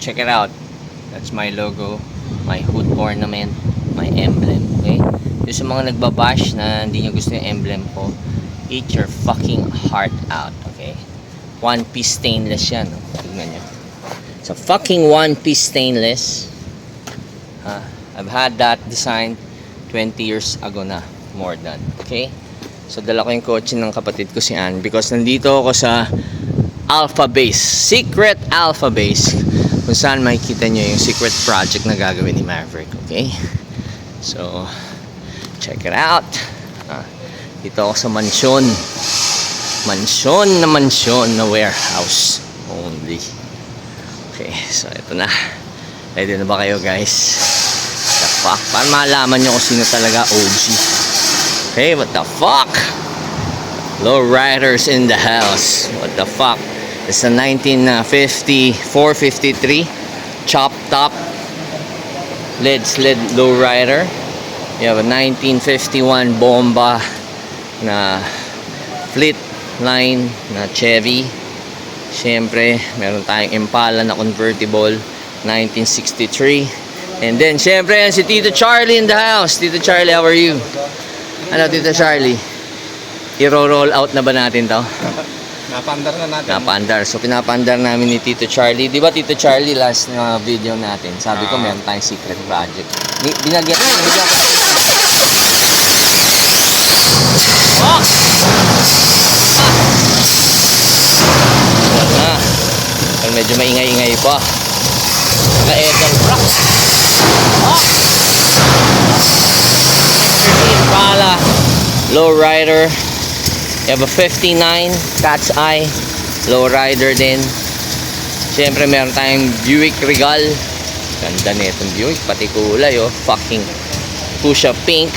check it out. That's my logo, my hood ornament, my emblem. Okay? Yung sa mga nagbabash na hindi nyo gusto yung emblem ko, eat your fucking heart out. Okay? One piece stainless yan. No? Tignan nyo. It's a fucking one piece stainless. I've had that design 20 years ago na. More than. Okay? So dala ko yung kotse ng kapatid ko si Ann because nandito ako sa Alpha Base, Secret Alpha Base, kung saan makikita nyo yung secret project na gagawin ni Maverick. Okay? So check it out. Dito ako sa mansyon na warehouse only. Okay, so ito na. Ready na ba kayo, guys? The fuck? Paano malaman nyo kung sino talaga OG? Okay, what the fuck? Low riders in the house. What the fuck? It's a 1954-53 chop top lead sled low rider. You have a 1951 bomba na fleet line na Chevy. Siyempre, meron tayong Impala na convertible 1963. And then, siyempre, si Tito Charlie in the house. Tito Charlie, how are you? Ano, Tito Charlie? I-roll out na ba natin to? Napandar na natin. Napandar. So, pinapandar namin ni Tito Charlie. Di ba, Tito Charlie, last na video natin, sabi ko, meron tayong secret project. Binagyan ko. Oh! Wala. Ay, medyo maingay-ingay pa. Naka-edal rock. Oh! Impala lowrider. You have a 59 Cat's Eye lowrider din. Siyempre meron tayong Buick Regal. Ganda nitong Buick, pati kulay oh, fucking fuchsia pink.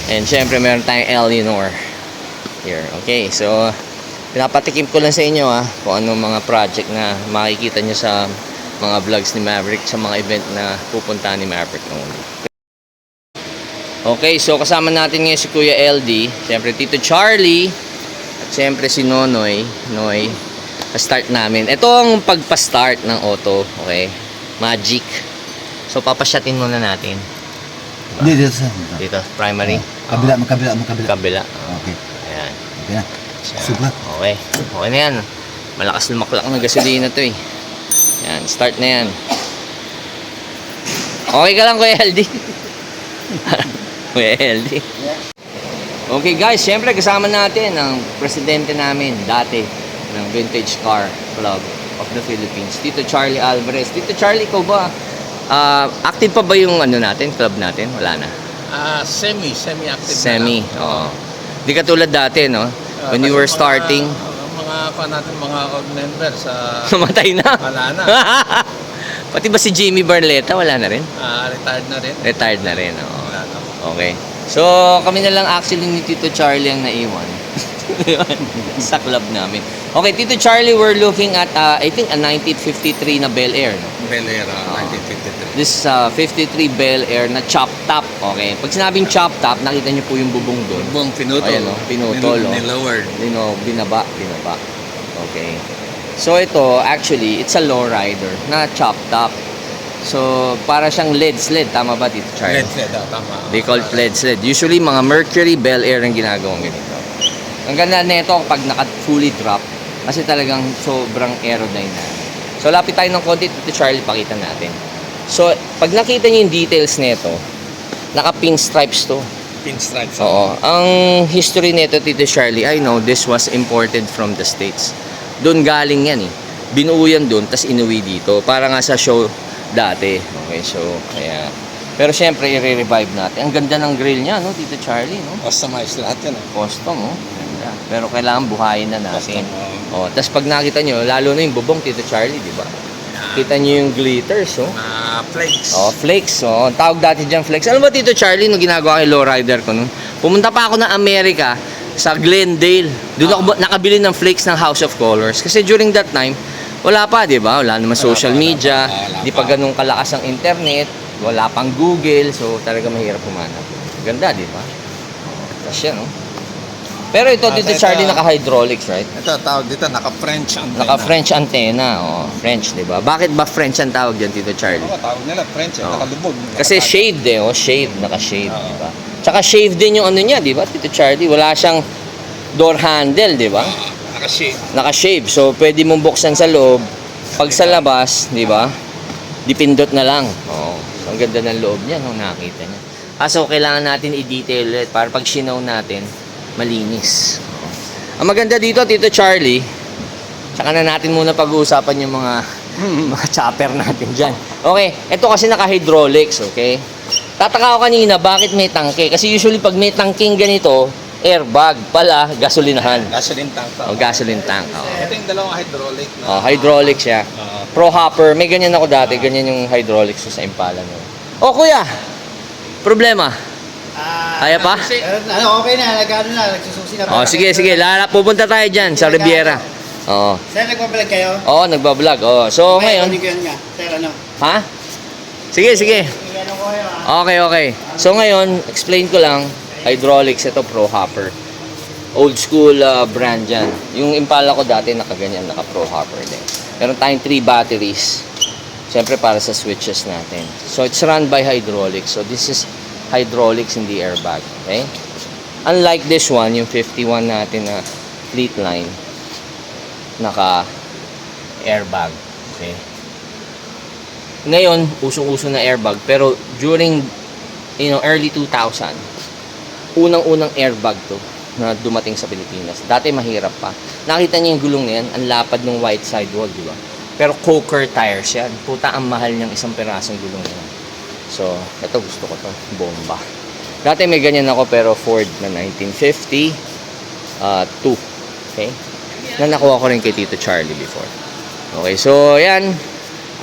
And siyempre meron tayong Eleanor here. Okay, so pinapatikim ko lang sa inyo kung anong mga project na makikita nyo sa mga vlogs ni Maverick, sa mga event na pupunta ni Maverick noon. Okay, so kasama natin ngayon si Kuya LD, siyempre Tito Charlie, at siyempre si Noy. Start namin. Ito ang pagpa-start ng auto, okay? Magic. So papasyatin muna natin. Diba? Dito, primary. Kabila. Kabila. Okay. Ayan. Okay na. Super. Okay. Okay na yan. Malakas lumaklak ng gasolina to eh. Yan, start na yan. Okay ka lang, Kuya LD? Kuya LD. Okay guys, syempre kasama natin ang presidente namin dati ng Vintage Car Club of the Philippines, Tito Charlie Alvarez. Tito Charlie, ikaw ba? Active pa ba yung ano natin, club natin? Wala na. Semi-active Semi, na lang. oo. Di katulad dati, no? When you were starting. Mga old members. Namatay na. Wala na. Pati ba si Jimmy Barletta, wala na rin? Retired na rin. Retired na rin, oo. Wala na. Okay. So, kami na lang actually ni Tito Charlie ang naiwan sa club namin. Okay, Tito Charlie, we're looking at, I think, a 1953 na Bel Air. No? Bel Air, 1953. This 53 Bel Air na chop top. Okay. Pag sinabing chop top, nakita niyo po yung bubong doon. Bubong pinutol. Ayan, no? Pinutol. Nilowered. Binaba. Okay. So, ito, actually, it's a lowrider na chop top. So, para siyang lead sled. Tama ba, Tito Charlie? Lead sled, tama. They call it lead sled. Usually, mga Mercury, Bel Air ang ginagawang ganito. Ang ganda nito pag naka-fully drop kasi talagang sobrang aerodynamic. So, lapit tayo ng konti, Tito Charlie, pakita natin. So, pag nakita niyo yung details nito, naka-pinstripes to. Pinstripes. Oo. Ang history nito, Tito Charlie, I know this was imported from the States. Doon galing yan eh. Binuo yan doon, tas inuwi dito. Para nga sa show dati. Okay, so, kaya. Pero syempre, i-revive natin. Ang ganda ng grill niya, no, Tito Charlie, no? Customized lahat yan. Custom, oh. Ganda. Pero kailangan buhayin na natin. Custom, Oh, tas pag nakita nyo, lalo na yung bubong, Tito Charlie, di ba? Kita nyo yung glitters, oh. Flakes. Oh, flakes, oh. Ang tawag dati dyan, flakes. Ano ba, Tito Charlie, nung ginagawa kay lowrider ko nun? Pumunta pa ako ng Amerika, sa Glendale. Doon ako nakabili ng flakes ng House of Colors. Kasi during that time, wala pa, di ba? Wala naman social media. Di pa ganun kalakas ang internet. Wala pang Google. So, talaga mahirap humanap. Ganda, di ba? Tapos yan, no? Pero ito, dito Ito, Charlie, naka-hydraulics, right? Ito, tawag dito, naka-French antenna. Naka-French antenna, oh. French, di ba? Bakit ba French ang tawag dyan, Tito Charlie? Oo, tawag nila French, Oo. nakalubog. Kasi shaved eh, oh. Shaved, naka-shave, Oo. di ba? Tsaka shave din yung ano niya, di ba, Tito Charlie? Wala siyang door handle, di ba? Naka-shave. Naka-shave, so pwede mong buksan sa loob. Pag sa labas, di ba? Dipindot na lang. Oh. Ang ganda ng loob niya, no? Nakita niya. Kaso kailangan natin i-detail ulit para pag sinaw natin, malinis. Ang maganda dito, Tito Charlie, tsaka na natin muna pag-uusapan yung mga chopper natin dyan. Okay, ito kasi naka-hydraulics, okay? Tataka ako kanina, bakit may tangke? Kasi usually pag may tangking ganito, airbag pala, gasolinahan. Gasoline tank. O, gasoline tank. Ito yung dalawang hydraulic. Oh, hydraulic siya. Oo. Pro hopper, may ganyan ako dati, ganyan yung hydraulics ko sa Impala mo. Oh, kuya, problema. Kaya pa? Okay na, nagsususi na. Oh, sige, pupunta tayo dyan sa Riviera. Oo. Sir, nagpapalag kayo? Oo, nagbablog. Oo. So, ngayon, Kunin ko yan nga. Sir, ano? ha? Sige. Ano ko kayo, Okay. So, ngayon, explain ko lang, hydraulics, ito Pro Hopper. Old school brand yan. Yung Impala ko dati, nakaganyan, naka Pro Hopper din. Meron tayong 3 batteries. Siyempre, para sa switches natin. So, it's run by hydraulics. So, this is hydraulics in the airbag. Okay? Unlike this one, yung 51 natin na fleet line, naka airbag. Okay? Ngayon, usong-uso na airbag, pero during early 2000, unang-unang airbag to na dumating sa Pilipinas. Dati mahirap pa. Nakita niyo yung gulong na yan, ang lapad ng white sidewall, di ba? Pero Coker tires yan. Puta, ang mahal niyang isang pirasong gulong na yan. So, ito gusto ko to, bomba. Dati may ganyan ako pero Ford na 1950 2. Okay? Na nakuha ko rin kay Tito Charlie before. Okay, so yan.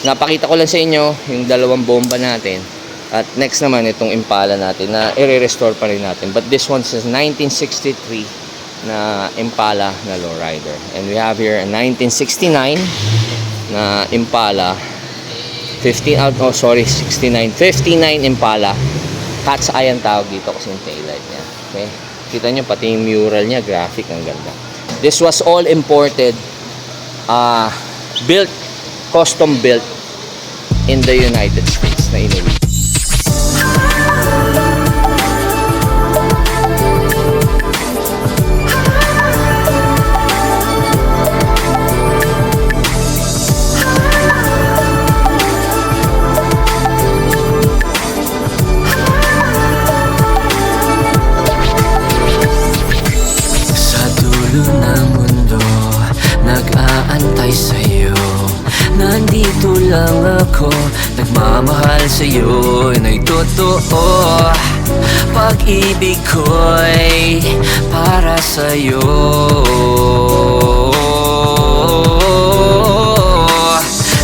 Napakita ko lang sa inyo yung dalawang bomba natin. At next naman itong Impala natin na i-restore pa rin natin. But this one says 1963 na Impala na lowrider. And we have here a 1969 na Impala 69 Impala. Cat's eye ang tawag dito kasi yung taillight niya. Okay? Kita nyo pati yung mural niya, graphic, ang ganda. This was all imported, built, custom built in the United States na inuwi. Nag-aantay sa'yo, nandito lang ako, nagmamahal sa'yo, ina'y totoo. Pag-ibig ko'y para sa'yo.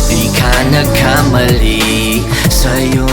Di ka nagkamali, sa'yo